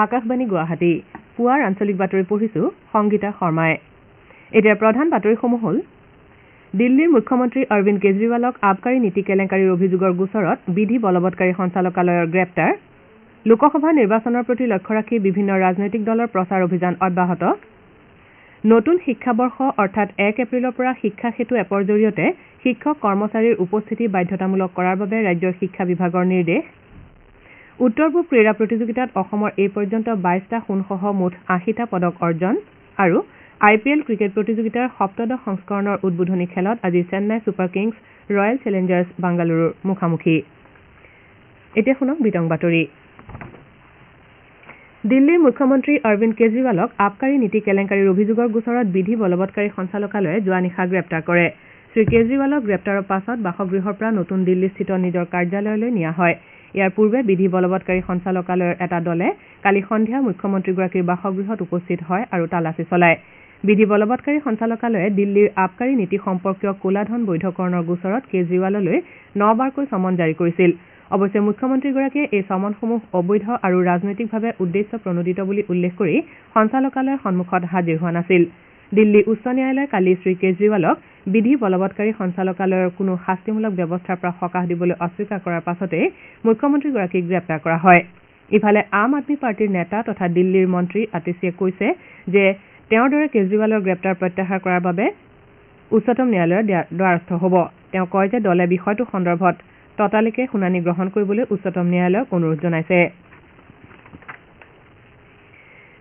আকাশবাণী গুৱাহাটী পুৱাৰ আঞ্চলিক বাতৰি পঢ়িছো সংগীতা শৰ্মাই এতিয়া প্ৰধান বাতৰিসমূহ হ'ল দিল্লীৰ মুখ্যমন্ত্ৰী অৰবিন্দ কেজৰিৱালক আবকাৰী নীতি কেলেংকাৰীৰ অভিযোগৰ গোচৰত বিধি বলবৎকাৰী সঞ্চালকালয়ৰ গ্ৰেপ্তাৰ লোকসভা নিৰ্বাচনৰ প্ৰতি লক্ষ্য ৰাখি বিভিন্ন ৰাজনৈতিক দলৰ প্ৰচাৰ অভিযান অব্যাহত নতুন শিক্ষাবৰ্ষ অৰ্থাৎ 1 এপ্ৰিলৰ পৰা শিক্ষা সেতু এপৰ জৰিয়তে শিক্ষক কৰ্মচাৰীৰ উপস্থিতি বাধ্যতামূলক কৰাৰ বাবে ৰাজ্যৰ শিক্ষা বিভাগৰ নিৰ্দেশ উত্তৰ পূব ক্ৰীড়া প্ৰতিযোগিতাত অসমৰ এই পৰ্যন্ত 22টা সোণসহ মুঠ 80টা পদক অৰ্জন আৰু IPL ক্ৰিকেট প্ৰতিযোগিতাৰ সপ্তদশ সংস্কৰণৰ উদ্বোধনী খেলত আজি Chennai super Kings royal Challengers বাংগালুৰুৰ মুখামুখি এতিয়া শুনক বিতং বাতৰি দিল্লীৰ মুখ্যমন্ত্ৰী অৰবিন্দ কেজৰিৱালক আবকাৰী নীতি কেলেংকাৰীৰ অভিযোগৰ গোচৰত বিধি বলবৎকাৰী সঞ্চালকালয়ে যোৱা নিশা গ্ৰেপ্তাৰ কৰে শ্ৰী কেজৰিৱালক গ্ৰেপ্তাৰৰ পাছত বাসগৃহৰ পৰা নতুন দিল্লীস্থিত নিজৰ কাৰ্যালয়লৈ নিয়া হয় ইয়াৰ পূৰ্বে বিধি বলবৎকাৰী সঞ্চালকালয়ৰ এটা দলে কালি সন্ধিয়া মুখ্যমন্ত্ৰীগৰাকীৰ বাসগৃহত উপস্থিত হয় আৰু তালাচী চলায় বিধি বলবৎকাৰী সঞ্চালকালয়ে দিল্লীৰ আবকাৰী নীতি সম্পৰ্কীয় ক'লাধন বৈধকৰণৰ গোচৰত কেজৰিৱাললৈ 9 বাৰকৈ চমন জাৰি কৰিছিল অৱশ্যে মুখ্যমন্ত্ৰীগৰাকীয়ে এই চমনসমূহ অবৈধ আৰু ৰাজনৈতিকভাৱে উদ্দেশ্য প্ৰণোদিত বুলি উল্লেখ কৰি সঞ্চালকালয়ৰ সন্মুখত হাজিৰ হোৱা নাছিল দিল্লী উচ্চ ন্যায়ালয়ে কালি শ্ৰী কেজৰিৱালক বিধি বলবৎকাৰী সঞ্চালকালয়ৰ কোনো শাস্তিমূলক ব্যৱস্থাৰ পৰা সকাহ দিবলৈ অস্বীকাৰ কৰাৰ পাছতে মুখ্যমন্ত্ৰীগৰাকীক গ্ৰেপ্তাৰ কৰা হয় ইফালে আম আদমী পাৰ্টীৰ নেতা তথা দিল্লীৰ মন্ত্ৰী আতিশীয়ে কৈছে যে তেওঁৰ দৰে কেজৰিৱালৰ গ্ৰেপ্তাৰ প্ৰত্যাহাৰ কৰাৰ বাবে উচ্চতম ন্যায়ালয়ৰ দ্বাৰস্থ হ'ব তেওঁ কয় যে দলে বিষয়টো সন্দৰ্ভত ততালিকে শুনানি গ্ৰহণ কৰিবলৈ উচ্চতম ন্যায়ালয়ক অনুৰোধ জনাইছে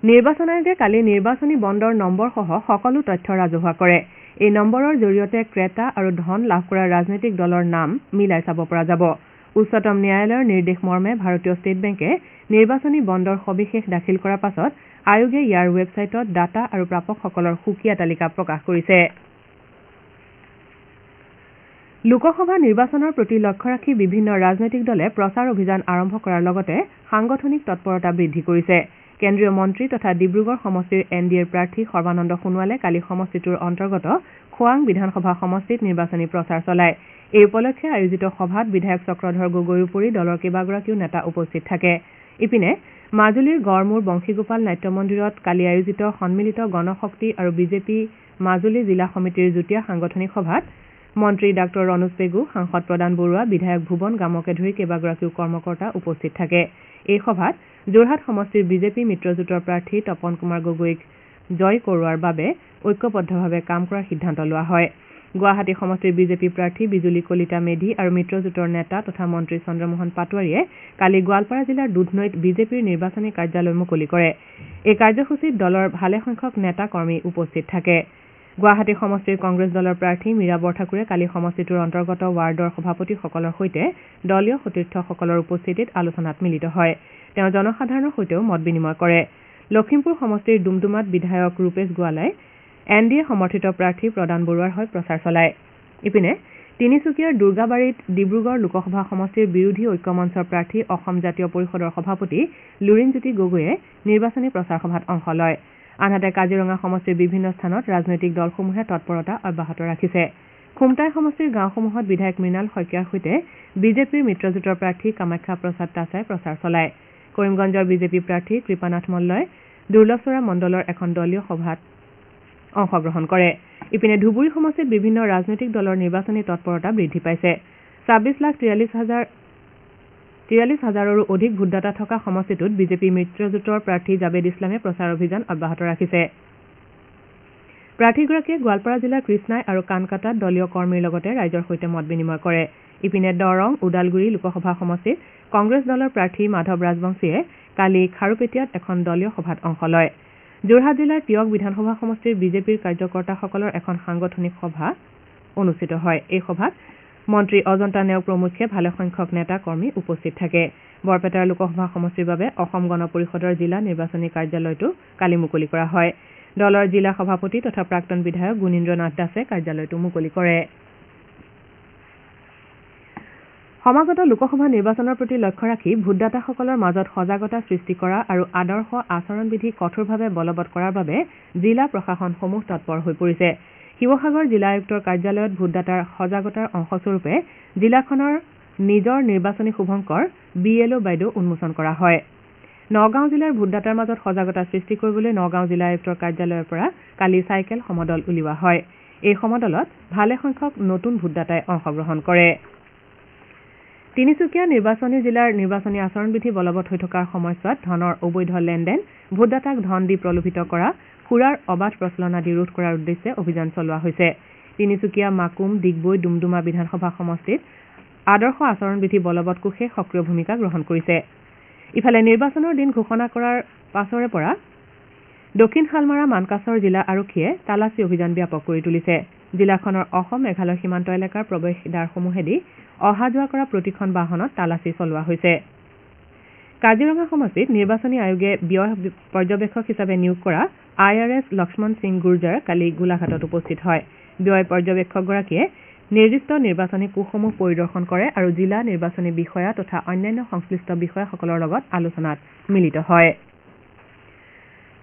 নিৰ্বাচন আয়োগে কালি নিৰ্বাচনী বণ্ডৰ নম্বৰসহ সকলো তথ্য ৰাজহুৱা কৰে এই নম্বৰৰ জৰিয়তে ক্ৰেতা আৰু ধন লাভ কৰা ৰাজনৈতিক দলৰ নাম মিলাই চাব পৰা যাব উচ্চতম ন্যায়ালয়ৰ নিৰ্দেশ মৰ্মে ভাৰতীয় ষ্টেট বেংকে নিৰ্বাচনী বণ্ডৰ সবিশেষ দাখিল কৰাৰ পাছত আয়োগে ইয়াৰ ৱেবছাইটত ডাটা আৰু প্ৰাপকসকলৰ সুকীয়া তালিকা প্ৰকাশ কৰিছে লোকসভা নিৰ্বাচনৰ প্ৰতি লক্ষ্য ৰাখি বিভিন্ন ৰাজনৈতিক দলে প্ৰচাৰ অভিযান আৰম্ভ কৰাৰ লগতে সাংগঠনিক তৎপৰতা বৃদ্ধি কৰিছে কেন্দ্ৰীয় মন্ত্ৰী তথা ডিব্ৰুগড় সমষ্টিৰ NDAৰ প্ৰাৰ্থী সৰ্বানন্দ সোণোৱালে কালি সমষ্টিটোৰ অন্তৰ্গত খোৱাং বিধানসভা সমষ্টিত নিৰ্বাচনী প্ৰচাৰ চলায় এই উপলক্ষে আয়োজিত সভাত বিধায়ক চক্ৰধৰ গগৈৰ উপৰি দলৰ কেইবাগৰাকীও নেতা উপস্থিত থাকে ইপিনে মাজুলীৰ গড়মূৰ বংশীগোপাল নাট্য মন্দিৰত কালি আয়োজিত সন্মিলিত গণশক্তি আৰু বিজেপি মাজুলী জিলা সমিতিৰ যুটীয়া সাংগঠনিক সভাত মন্ত্ৰী ডাঃ ৰণোজ পেগু সাংসদ প্ৰদান বৰুৱা বিধায়ক ভুৱন গামকে ধৰি কেইবাগৰাকীও কৰ্মকৰ্তা উপস্থিত থাকে এই সভাত যোৰহাট সমষ্টিৰ বিজেপি মিত্ৰজোঁটৰ প্ৰাৰ্থী তপন কুমাৰ গগৈক জয় কৰোৱাৰ বাবে ঐক্যবদ্ধভাৱে কাম কৰাৰ সিদ্ধান্ত লোৱা হয় গুৱাহাটী সমষ্টিৰ বিজেপি প্ৰাৰ্থী বিজুলী কলিতা মেধি আৰু মিত্ৰজোঁটৰ নেতা তথা মন্ত্ৰী চন্দ্ৰমোহন পাটোৱাৰীয়ে কালি গোৱালপাৰা জিলাৰ দুধনৈত বিজেপিৰ নিৰ্বাচনী কাৰ্যালয় মুকলি কৰে এই কাৰ্যসূচীত দলৰ ভালেসংখ্যক নেতা কৰ্মী উপস্থিত থাকে গুৱাহাটী সমষ্টিৰ কংগ্ৰেছ দলৰ প্ৰাৰ্থী মীৰা বৰঠাকুৰে কালি সমষ্টিটোৰ অন্তৰ্গত ৱাৰ্ডৰ সভাপতিসকলৰ সৈতে দলীয় সতীৰ্থসকলৰ উপস্থিতিত আলোচনাত মিলিত হয় তেওঁ জনসাধাৰণৰ সৈতেও মত বিনিময় কৰে লখিমপুৰ সমষ্টিৰ ডুমডুমাত বিধায়ক ৰূপেশ গোৱালাই NDA সমৰ্থিত প্ৰাৰ্থী প্ৰদান বৰুৱাৰ হৈ প্ৰচাৰ চলায় ইপিনে তিনিচুকীয়াৰ দুৰ্গাবাৰীত ডিব্ৰুগড় লোকসভা সমষ্টিৰ বিৰোধী ঐক্য মঞ্চৰ প্ৰাৰ্থী অসম জাতীয় পৰিষদৰ সভাপতি লুৰিণজ্যোতি গগৈয়ে নিৰ্বাচনী প্ৰচাৰ সভাত অংশ লয় আনহাতে কাজিৰঙা সমষ্টিৰ বিভিন্ন স্থানত ৰাজনৈতিক দলসমূহে তৎপৰতা অব্যাহত ৰাখিছে খুমটাই সমষ্টিৰ গাঁওসমূহত বিধায়ক মৃণাল শইকীয়াৰ সৈতে বিজেপিৰ মিত্ৰজোঁটৰ প্ৰাৰ্থী কামাখ্যা প্ৰসাদ তাছাই প্ৰচাৰ চলায় কৰিমগঞ্জৰ বিজেপি প্ৰাৰ্থী কৃপানাথ মল্লই দুৰ্লভচৰা মণ্ডলৰ এখন দলীয় সভাত অংশগ্ৰহণ কৰে ইপিনে ধুবুৰী সমষ্টিত বিভিন্ন ৰাজনৈতিক দলৰ নিৰ্বাচনী তৎপৰতা বৃদ্ধি পাইছে 26,43,000ৰো অধিক ভোটদাতা থকা সমষ্টিটোত বিজেপি মিত্ৰজোঁটৰ প্ৰাৰ্থী জাবেদ ইছলামে প্ৰচাৰ অভিযান অব্যাহত ৰাখিছে প্ৰাৰ্থীগৰাকীয়ে গোৱালপাৰা জিলাৰ কৃষ্ণাই আৰু কানকাটাত দলীয় কৰ্মীৰ লগতে ৰাইজৰ সৈতে মত বিনিময় কৰে ইপিনে দৰং ওদালগুৰি লোকসভা সমষ্টিত কংগ্ৰেছ দলৰ প্ৰাৰ্থী মাধৱ ৰাজবংশীয়ে কালি খাৰুপেটীয়াত এখন দলীয় সভাত অংশ লয় যোৰহাট জিলাৰ তিয়ক বিধানসভা সমষ্টিৰ বিজেপিৰ কাৰ্যকৰ্তাসকলৰ এখন সাংগঠনিক সভা অনুষ্ঠিত হয় এই সভাত মন্ত্ৰী অজন্তা নেওগ প্ৰমুখ্যে ভালেসংখ্যক নেতা কৰ্মী উপস্থিত থাকে বৰপেটাৰ লোকসভা সমষ্টিৰ বাবে অসম গণ পৰিষদৰ জিলা নিৰ্বাচনী কাৰ্যালয়টো কালি মুকলি কৰা হয় দলৰ জিলা সভাপতি তথা প্ৰাক্তন বিধায়ক গুণীন্দ্ৰ নাথ দাসে কাৰ্যালয়টো মুকলি কৰে সমাগত লোকসভা নিৰ্বাচনৰ প্ৰতি লক্ষ্য ৰাখি ভোটদাতাসকলৰ মাজত সজাগতা সৃষ্টি কৰা আৰু আদৰ্শ আচৰণবিধি কঠোৰভাৱে বলবৎ কৰাৰ বাবে জিলা প্ৰশাসনসমূহ তৎপৰ হৈ পৰিছে শিৱসাগৰ জিলা আয়ুক্তৰ কাৰ্যালয়ত ভোটদাতাৰ সজাগতাৰ অংশস্বৰূপে জিলাখনৰ নিজৰ নিৰ্বাচনী শুভংকৰ BLO বাইদেউ উন্মোচন কৰা হয় নগাঁও জিলাৰ ভোটদাতাৰ মাজত সজাগতা সৃষ্টি কৰিবলৈ নগাঁও জিলা আয়ুক্তৰ কাৰ্যালয়ৰ পৰা কালি চাইকেল সমদল উলিওৱা হয়। এই সমদলত ভালেসংখ্যক নতুন ভোটদাতাই অংশগ্ৰহণ কৰে। তিনিচুকীয়া নিৰ্বাচনী জিলাৰ নিৰ্বাচনী আচৰণবিধি বলবৎ হৈ থকাৰ সময়ছোৱাত ধনৰ অবৈধ লেনদেন, ভোটদাতাক ধন দি প্ৰলোভিত কৰা, সুৰাৰ অবাধ প্ৰচলন আদি ৰোধ কৰাৰ উদ্দেশ্যে অভিযান চলোৱা হৈছে। তিনিচুকীয়া, মাকুম, ডিগবৈ, ডুমডুমা বিধানসভা সমষ্টিত আদৰ্শ আচৰণবিধি বলবৎ কোষে সক্ৰিয় ভূমিকা গ্ৰহণ কৰিছে। ইফালে নিৰ্বাচনৰ দিন ঘোষণা কৰাৰ পাছৰে পৰা দক্ষিণ শালমাৰা মানকাছৰ জিলা আৰক্ষীয়ে তালাচী অভিযান ব্যাপক কৰি তুলিছে। জিলাখনৰ অসম মেঘালয় সীমান্ত এলেকাৰ প্ৰৱেশদ্বাৰসমূহেদি অহা যোৱা কৰা প্ৰতিখন বাহনত তালাচী চলোৱা হৈছে। কাজিৰঙা সমষ্টিত নিৰ্বাচনী আয়োগে ব্যয় পৰ্যবেক্ষক হিচাপে নিয়োগ কৰা IRS লক্ষ্মণ সিং গুৰ্জাৰ কালি গোলাঘাটত উপস্থিত হয়। ব্যয় পৰ্যবেক্ষকগৰাকীয়ে নিৰ্দিষ্ট নিৰ্বাচনী কোষসমূহ পৰিদৰ্শন কৰে আৰু জিলা নিৰ্বাচনী বিষয়া তথা অন্যান্য সংশ্লিষ্ট বিষয়াসকলৰ লগত আলোচনাত মিলিত হয়।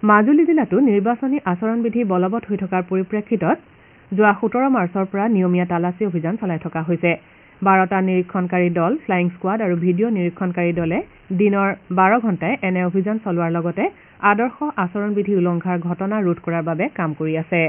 মাজুলী জিলাতো নিৰ্বাচনী আচৰণবিধি বলবৎ হৈ থকাৰ পৰিপ্ৰেক্ষিতত যোৱা 17 মাৰ্চৰ পৰা নিয়মীয়া তালাচী অভিযান চলাই থকা হৈছে। 12টা নিৰীক্ষণকাৰী দল, ফ্লাইং স্কোৱাড আৰু ভিডিঅ' নিৰীক্ষণকাৰী দলে দিনৰ 12 ঘণ্টাই এনে অভিযান চলোৱাৰ লগতে আদৰ্শ আচৰণবিধি উলংঘাৰ ঘটনা ৰোধ কৰাৰ বাবে কাম কৰি আছে।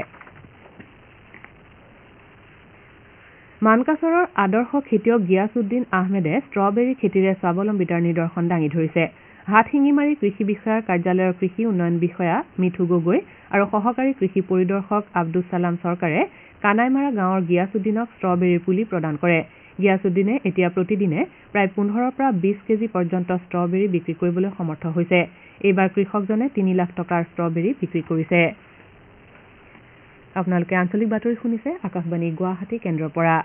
মানকাছৰৰ আদৰ্শ খেতিয়ক গিয়াছউদ্দিন আহমেদে ষ্ট্ৰবেৰী খেতিৰে স্বাৱলম্বিতাৰ নিদৰ্শন দাঙি ধৰিছে। হাটশিঙিমাৰী কৃষি বিষয়াৰ কাৰ্যালয়ৰ কৃষি উন্নয়ন বিষয়া মিথু গগৈ আৰু সহকাৰী কৃষি পৰিদৰ্শক আব্দুছ ছালাম চৰকাৰে কানাইমাৰা গাঁৱৰ গিয়াছউদ্দিনক ষ্ট্ৰবেৰীৰ পুলি প্ৰদান কৰে। গিয়াছউদ্দিনে এতিয়া প্ৰতিদিনে প্ৰায় 15 পৰা 20 কেজি পৰ্যন্ত ষ্ট্ৰবেৰী বিক্ৰী কৰিবলৈ সমৰ্থ হৈছে। এইবাৰ কৃষকজনে 3 লাখ টকাৰ ষ্ট্ৰবেৰী বিক্ৰী কৰিছে। আপোনালোকে আঞ্চলিক বাতৰি শুনিছে আকাশবাণী গুৱাহাটী কেন্দ্ৰৰ পৰা।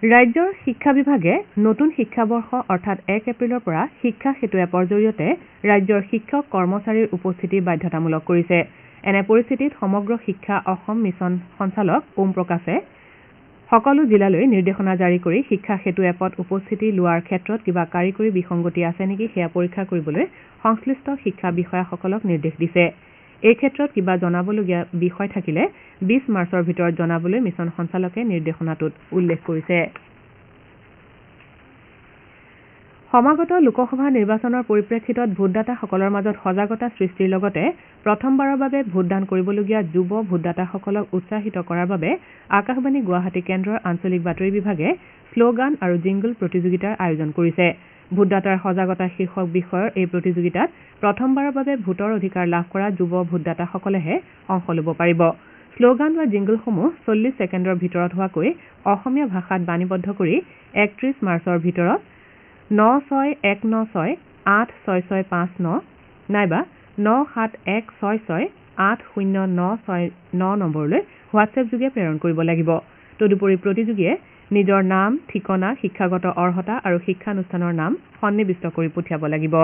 ৰাজ্যৰ শিক্ষা বিভাগে নতুন শিক্ষাবৰ্ষ অৰ্থাৎ 1 এপ্ৰিলৰ পৰা শিক্ষা সেতু এপৰ জৰিয়তে ৰাজ্যৰ শিক্ষক কৰ্মচাৰীৰ উপস্থিতি বাধ্যতামূলক কৰিছে। এনে পৰিস্থিতিত সমগ্ৰ শিক্ষা অসম মিছন সঞ্চালক ওম প্ৰকাশে সকলো জিলালৈ নিৰ্দেশনা জাৰি কৰি শিক্ষা সেতু এপত উপস্থিতি লোৱাৰ ক্ষেত্ৰত কিবা কাৰিকৰী বিসংগতি আছে নেকি সেয়া পৰীক্ষা কৰিবলৈ সংশ্লিষ্ট শিক্ষা বিষয়াসকলক নিৰ্দেশ দিছে। এই ক্ষেত্ৰত কিবা জনাবলগীয়া বিষয় থাকিলে 20 মাৰ্চৰ ভিতৰত জনাবলৈ মিছন সঞ্চালকে নিৰ্দেশনাটোত উল্লেখ কৰিছে। সমাগত লোকসভা নিৰ্বাচনৰ পৰিপ্ৰেক্ষিতত ভোটদাতাসকলৰ মাজত সজাগতা সৃষ্টিৰ লগতে প্ৰথমবাৰৰ বাবে ভোটদান কৰিবলগীয়া যুৱ ভোটদাতাসকলক উৎসাহিত কৰাৰ বাবে আকাশবাণী গুৱাহাটী কেন্দ্ৰৰ আঞ্চলিক বাতৰি বিভাগে শ্লোগান আৰু জিংগল প্ৰতিযোগিতাৰ আয়োজন কৰিছে। ভোটদাতাৰ সজাগতা শীৰ্ষক বিষয়ৰ এই প্ৰতিযোগিতাত প্ৰথমবাৰৰ বাবে ভোটৰ অধিকাৰ লাভ কৰা যুৱ ভোটদাতাসকলেহে অংশ ল'ব পাৰিব। শ্লোগান বা জিংগলসমূহ 40 ছেকেণ্ডৰ ভিতৰত হোৱাকৈ অসমীয়া ভাষাত বাণীবদ্ধ কৰি 31 মাৰ্চৰ ভিতৰত 9619686659 নাইবা 9716680969 নম্বৰলৈ হোৱাটছএপ যোগে প্ৰেৰণ কৰিব লাগিব। তদুপৰি প্ৰতিযোগীয়ে নিজৰ নাম, ঠিকনা, শিক্ষাগত অৰ্হতা আৰু শিক্ষানুষ্ঠানৰ নাম সন্নিৱিষ্ট কৰি পঠিয়াব লাগিব।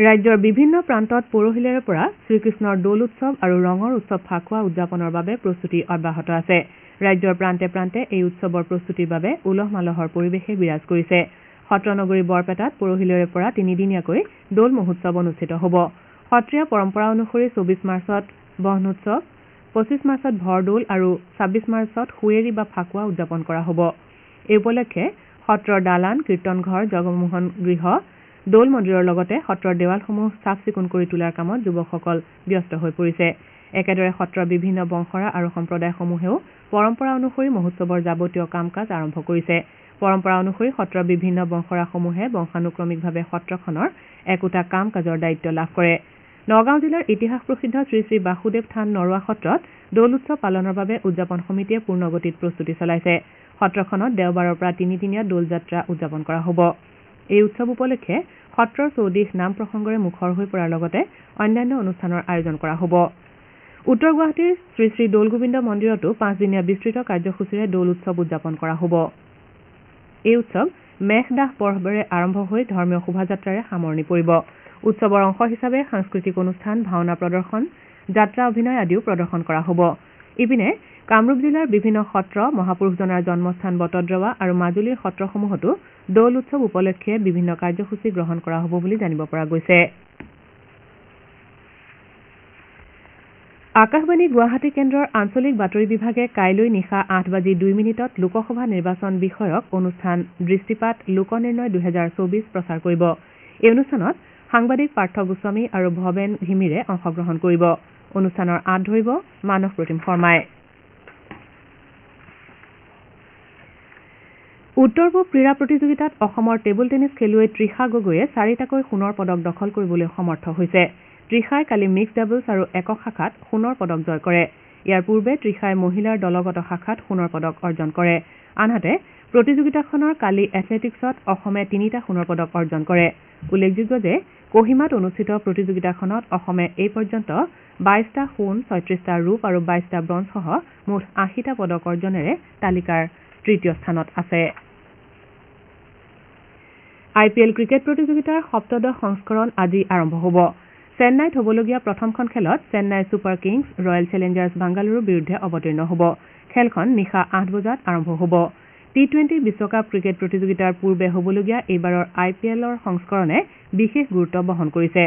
ৰাজ্যৰ বিভিন্ন প্ৰান্তত পৰহিলৈৰে পৰা শ্ৰীকৃষ্ণৰ দৌল উৎসৱ আৰু ৰঙৰ উৎসৱ ফাকুৱা উদযাপনৰ বাবে প্ৰস্তুতি অব্যাহত আছে। ৰাজ্যৰ প্ৰান্তে প্ৰান্তে এই উৎসৱৰ প্ৰস্তুতিৰ বাবে উলহ মালহৰ পৰিৱেশে বিৰাজ কৰিছে। সত্ৰনগৰী বৰপেটাত পৰহিলৈৰে পৰা 3দিনীয়াকৈ দৌল মহোৎসৱ অনুষ্ঠিত হ'ব। সত্ৰীয়া পৰম্পৰা অনুসৰি 24 মাৰ্চত বহ্নোৎসৱ, 25 মাৰ্চত ভৰদৌল আৰু 26 মাৰ্চত সুঁৱেৰী বা ফাকুৱা উদযাপন কৰা হ'ব। এই উপলক্ষে সত্ৰৰ দালান, কীৰ্তনঘৰ, জগমোহন গৃহ, দৌল মন্দিৰৰ লগতে সত্ৰৰ দেৱালসমূহ চাফ চিকুণ কৰি তোলাৰ কামত যুৱকসকল ব্যস্ত হৈ পৰিছে। একেদৰে সত্ৰৰ বিভিন্ন বংশৰা আৰু সম্প্ৰদায়সমূহেও পৰম্পৰা অনুসৰি মহোৎসৱৰ যাৱতীয় কাম কাজ আৰম্ভ কৰিছে। পৰম্পৰা অনুসৰি সত্ৰৰ বিভিন্ন বংশৰাসমূহে বংশানুক্ৰমিকভাৱে সত্ৰখনৰ একোটা কাম কাজৰ দায়িত্ব লাভ কৰে। নগাঁও জিলাৰ ইতিহাস প্ৰসিদ্ধ শ্ৰী শ্ৰী বাসুদেৱ থান নৰোৱা সত্ৰত দৌল উৎসৱ পালনৰ বাবে উদযাপন সমিতিয়ে পূৰ্ণগতিত প্ৰস্তুতি চলাইছে। সত্ৰখনত দেওবাৰৰ পৰা 3দিনীয়া দৌল যাত্ৰা উদযাপন কৰা হ'ব। এই উৎসৱ উপলক্ষে সত্ৰৰ চৌদিশ নাম প্ৰসংগৰে মুখৰ হৈ পৰাৰ লগতে অন্যান্য অনুষ্ঠানৰ আয়োজন কৰা হ'ব। উত্তৰ গুৱাহাটীৰ শ্ৰী শ্ৰী দৌল গোবিন্দ মন্দিৰতো 5দিনীয়া বিস্তৃত কাৰ্যসূচীৰে দৌল উৎসৱ উদযাপন কৰা হ'ব। এই উৎসৱ মেঘদাহ পৰ্বেৰে আৰম্ভ হৈ ধৰ্মীয় শোভাযাত্ৰাৰে সামৰণি পৰিব। উৎসৱৰ অংশ হিচাপে সাংস্কৃতিক অনুষ্ঠান, ভাওনা প্ৰদৰ্শন, যাত্ৰা অভিনয় আদিও প্ৰদৰ্শন কৰা হ'ব। ইপিনে কামৰূপ জিলাৰ বিভিন্ন সত্ৰ, মহাপুৰুষজনাৰ জন্মস্থান বটদ্ৰৱা আৰু মাজুলীৰ সত্ৰসমূহতো দৌল উৎসৱ উপলক্ষে বিভিন্ন কাৰ্যসূচী গ্ৰহণ কৰা হ'ব বুলি জানিব পৰা গৈছে। আকাশবাণী গুৱাহাটী কেন্দ্ৰৰ আঞ্চলিক বাতৰি বিভাগে কাইলৈ নিশা 8:02 লোকসভা নিৰ্বাচন বিষয়ক অনুষ্ঠান দৃষ্টিপাত লোকনিৰ্ণয় 2024 প্ৰচাৰ কৰিব। এই অনুষ্ঠানত সাংবাদিক পাৰ্থ গোস্বামী আৰু ভৱেন ঘিমিৰে অংশগ্ৰহণ কৰিব। অনুষ্ঠানৰ আঁত ধৰিব মানস প্ৰতিম শৰ্মাই। উত্তৰ পূব ক্ৰীড়া প্ৰতিযোগিতাত অসমৰ টেবুল টেনিছ খেলুৱৈ তৃষা গগৈয়ে 4টাকৈ সোণৰ পদক দখল কৰিবলৈ সমৰ্থ হৈছে। তৃষাই কালি মিক্সড ডাবলছ আৰু একক শাখাত সোণৰ পদক জয় কৰে। ইয়াৰ পূৰ্বে তৃষাই মহিলাৰ দলগত শাখাত সোণৰ পদক অৰ্জন কৰে। আনহাতে প্ৰতিযোগিতাখনৰ কালি এথলেটিকছত অসমে 3টা সোণৰ পদক অৰ্জন কৰে। উল্লেখযোগ্য যে কহিমাত অনুষ্ঠিত প্ৰতিযোগিতাখনত অসমে এই পৰ্যন্ত 22টা সোণ, 36টা ৰূপ আৰু 22টা ব্ৰঞ্জসহ মুঠ 80টা পদক অৰ্জনেৰে তালিকাৰ তৃতীয় স্থানত আছে। IPL ক্ৰিকেট প্ৰতিযোগিতাৰ সপ্তদশ সংস্কৰণ আজি আৰম্ভ হ'ব। চেন্নাইত হ'বলগীয়া প্ৰথমখন খেলত Chennai super Kings royal Challengers বাংগালুৰুৰ বিৰুদ্ধে অৱতীৰ্ণ হ'ব। খেলখন নিশা 8 বজাত আৰম্ভ হ'ব। T20 বিশ্বকাপ ক্ৰিকেট প্ৰতিযোগিতাৰ পূৰ্বে হ'বলগীয়া এইবাৰৰ IPLৰ সংস্কৰণে বিশেষ গুৰুত্ব বহন কৰিছে।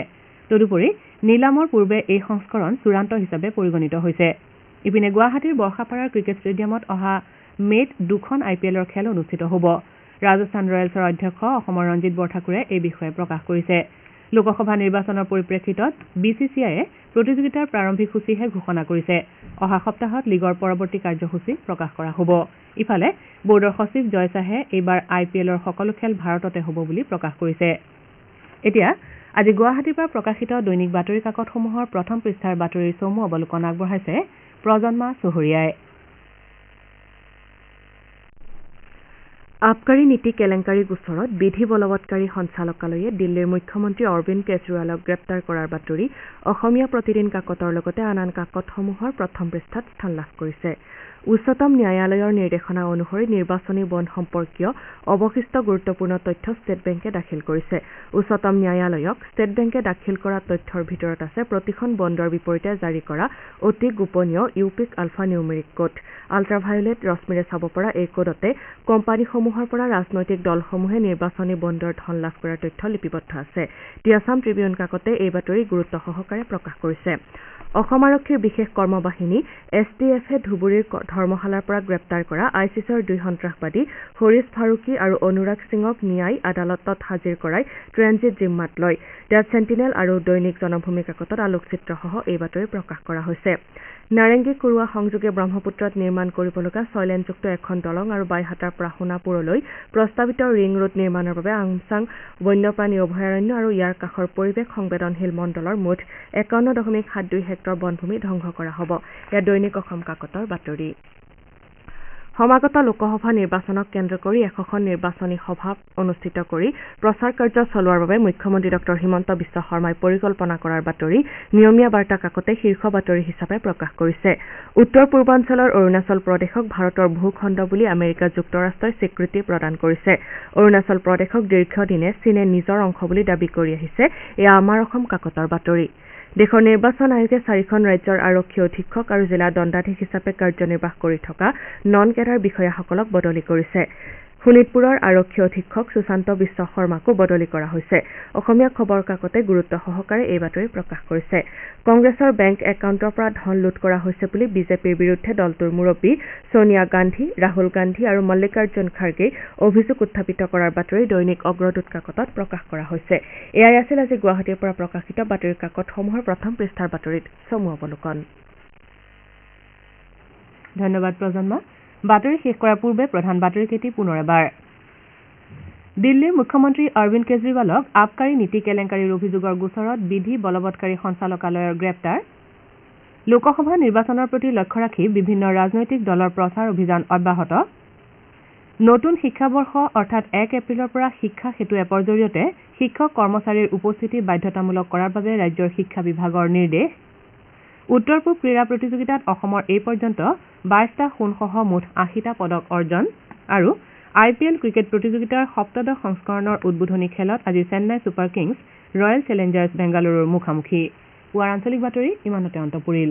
তদুপৰি নিলামৰ পূৰ্বে এই সংস্কৰণ চূড়ান্ত হিচাপে পৰিগণিত হৈছে। ইপিনে গুৱাহাটীৰ বৰ্ষাপাৰাৰ ক্ৰিকেট ষ্টেডিয়ামত অহা মে'ত 2খন IPLৰ খেল অনুষ্ঠিত হ'ব। ৰাজস্থান ৰয়েলছৰ অধ্যক্ষ অসমৰ ৰঞ্জিত বৰঠাকুৰে এই বিষয়ে প্ৰকাশ কৰিছে। লোকসভা নিৰ্বাচনৰ পৰিপ্ৰেক্ষিতত BCCIয়ে প্ৰতিযোগিতাৰ প্ৰাৰম্ভিক সূচীহে ঘোষণা কৰিছে। অহা সপ্তাহত লীগৰ পৰৱৰ্তী কাৰ্যসূচী প্ৰকাশ কৰা হ'ব। ইফালে বোৰ্ডৰ সচিব জয় শ্বাহে এইবাৰ IPLৰ সকলো খেল ভাৰততে হ'ব বুলি প্ৰকাশ কৰিছে। এতিয়া আজি গুৱাহাটীৰ পৰা প্ৰকাশিত দৈনিক বাতৰি কাকতসমূহৰ প্ৰথম পৃষ্ঠাৰ বাতৰিৰ চমু অৱলোকন আগবঢ়াইছে প্ৰজন্মা চহৰীয়াই। আবকাৰী নীতি কেলেংকাৰী গোচৰত বিধি বলৱৎকাৰী সঞ্চালকালয়ে দিল্লীৰ মুখ্যমন্ত্ৰী অৰবিন্দ কেজৰিৱালক গ্ৰেপ্তাৰ কৰাৰ বাতৰি অসমীয়া প্ৰতিদিন কাকতৰ লগতে আন আন কাকতসমূহৰ প্ৰথম পৃষ্ঠাত স্থান লাভ কৰিছে। উচ্চতম ন্যায়ালয়ৰ নিৰ্দেশনা অনুসৰি নিৰ্বাচনী বণ্ড সম্পৰ্কীয় অৱশিষ্ট গুৰুত্বপূৰ্ণ তথ্য ষ্টেট বেংকে দাখিল কৰিছে। উচ্চতম ন্যায়ালয়ক ষ্টেট বেংকে দাখিল কৰা তথ্যৰ ভিতৰত আছে প্ৰতিখন বণ্ডৰ বিপৰীতে জাৰি কৰা অতি গোপনীয় ইউপিক আলফা নিউমেৰিক কোড। আল্ট্ৰাভায়োলেট ৰশ্মিৰে চাব পৰা এই কোডতে কোম্পানীসমূহৰ পৰা ৰাজনৈতিক দলসমূহে নিৰ্বাচনী বণ্ডৰ ধন লাভ কৰাৰ তথ্য লিপিবদ্ধ আছে। দি আছাম ট্ৰিবিউন কাকতে এই বাতৰি গুৰুত্ব সহকাৰে প্ৰকাশ কৰিছে। অসম আৰক্ষীৰ বিশেষ কৰ্মবাহিনী STFে ধুবুৰীৰ ধৰ্মশালাৰ পৰা গ্ৰেপ্তাৰ কৰা ISISৰ 2 সন্ত্ৰাসবাদী হৰিছ ফাৰুকী আৰু অনুৰাগ সিঙক নিয়াই আদালতত হাজিৰ কৰাই ট্ৰেনজিট জিম্মাত লয়। দ্য চেণ্টিনেল আৰু দৈনিক জনভূমি কাকতত আলোকচিত্ৰসহ এই বাতৰি প্ৰকাশ কৰা হৈছে। নাৰেংগী কুৰুৱা সংযোগে ব্ৰহ্মপুত্ৰত নিৰ্মাণ কৰিবলগা 6 লেনযুক্ত এখন দলং আৰু বাইহাটাৰ পৰা সোণাপুৰলৈ প্ৰস্তাৱিত ৰিং ৰোড নিৰ্মাণৰ বাবে আমচাং বন্যপ্ৰাণী অভয়াৰণ্য আৰু ইয়াৰ কাষৰ পৰিৱেশ সংবেদনশীল মণ্ডলৰ মুঠ 51.72 হেক্টৰ বনভূমি ধ্বংস কৰা হ'ব। এয়া দৈনিক অসম কাকতৰ বাতৰি। সমাগত লোকসভা নিৰ্বাচনক কেন্দ্ৰ কৰি 100খন নিৰ্বাচনী সভা অনুষ্ঠিত কৰি প্ৰচাৰ কাৰ্য চলোৱাৰ বাবে মুখ্যমন্ত্ৰী ডঃ হিমন্ত বিশ্ব শৰ্মাই পৰিকল্পনা কৰাৰ বাতৰি নিয়মীয়া বাৰ্তা কাকতে শীৰ্ষ বাতৰি হিচাপে প্ৰকাশ কৰিছে। উত্তৰ পূৰ্বাঞ্চলৰ অৰুণাচল প্ৰদেশক ভাৰতৰ ভূখণ্ড বুলি আমেৰিকা যুক্তৰাষ্ট্ৰই স্বীকৃতি প্ৰদান কৰিছে। অৰুণাচল প্ৰদেশক দীৰ্ঘদিনে চীনে নিজৰ অংশ বুলি দাবী কৰি আহিছে। এয়া আমাৰ অসম কাকতৰ বাতৰি। দেশৰ নিৰ্বাচন আয়োগে 4খন ৰাজ্যৰ আৰক্ষী অধীক্ষক আৰু জিলা দণ্ডাধীশ হিচাপে কাৰ্যনিৰ্বাহ কৰি থকা নন কেডাৰ বিষয়াসকলক বদলি কৰিছে। শোণিতপুৰৰ আৰক্ষী অধীক্ষক সুশান্ত বিশ্ব শৰ্মাকো বদলি কৰা হৈছে। অসমীয়া খবৰ কাকতে গুৰুত্ব সহকাৰে এই বাতৰি প্ৰকাশ কৰিছে। কংগ্ৰেছৰ বেংক একাউণ্টৰ পৰা ধন লুট কৰা হৈছে বুলি বিজেপিৰ বিৰুদ্ধে দলটোৰ মুৰব্বী ছোনিয়া গান্ধী, ৰাহুল গান্ধী আৰু মল্লিকাৰ্জুন খাৰ্গেই অভিযোগ উত্থাপিত কৰাৰ বাতৰি দৈনিক অগ্ৰদূত কাকতত প্ৰকাশ কৰা হৈছে। এয়াই আছিল আজি গুৱাহাটীৰ পৰা প্ৰকাশিত বাতৰি কাকতসমূহৰ প্ৰথম পৃষ্ঠাৰ বাতৰিত চমু অৱলোকন। ধন্যবাদ প্ৰজন্মা। বাতৰি শেষ কৰাৰ পূৰ্বে প্ৰধান বাতৰিকেইটি পুনৰ এবাৰ। দিল্লীৰ মুখ্যমন্ত্ৰী অৰবিন্দ কেজৰিৱালক আবকাৰী নীতি কেলেংকাৰীৰ অভিযোগৰ গোচৰত বিধি বলৱৎকাৰী সঞ্চালকালয়ৰ গ্ৰেপ্তাৰ। লোকসভা নিৰ্বাচনৰ প্ৰতি লক্ষ্য ৰাখি বিভিন্ন ৰাজনৈতিক দলৰ প্ৰচাৰ অভিযান অব্যাহত। নতুন শিক্ষাবৰ্ষ অৰ্থাৎ 1 এপ্ৰিলৰ পৰা শিক্ষা সেতু এপৰ জৰিয়তে শিক্ষক কৰ্মচাৰীৰ উপস্থিতি বাধ্যতামূলক কৰাৰ বাবে ৰাজ্যৰ শিক্ষা বিভাগৰ নিৰ্দেশ। উত্তৰ পূব ক্ৰীড়া প্ৰতিযোগিতাত অসমৰ এই পৰ্যন্ত 22টা সোণসহ মুঠ 80টা পদক অৰ্জন। আৰু IPL ক্ৰিকেট প্ৰতিযোগিতাৰ সপ্তদশ সংস্কৰণৰ উদ্বোধনী খেলত আজি Chennai super Kings royal Challengers বেংগালুৰুৰ মুখামুখি। পুৱাৰ আঞ্চলিক বাতৰি ইমানতে অন্ত পৰিল।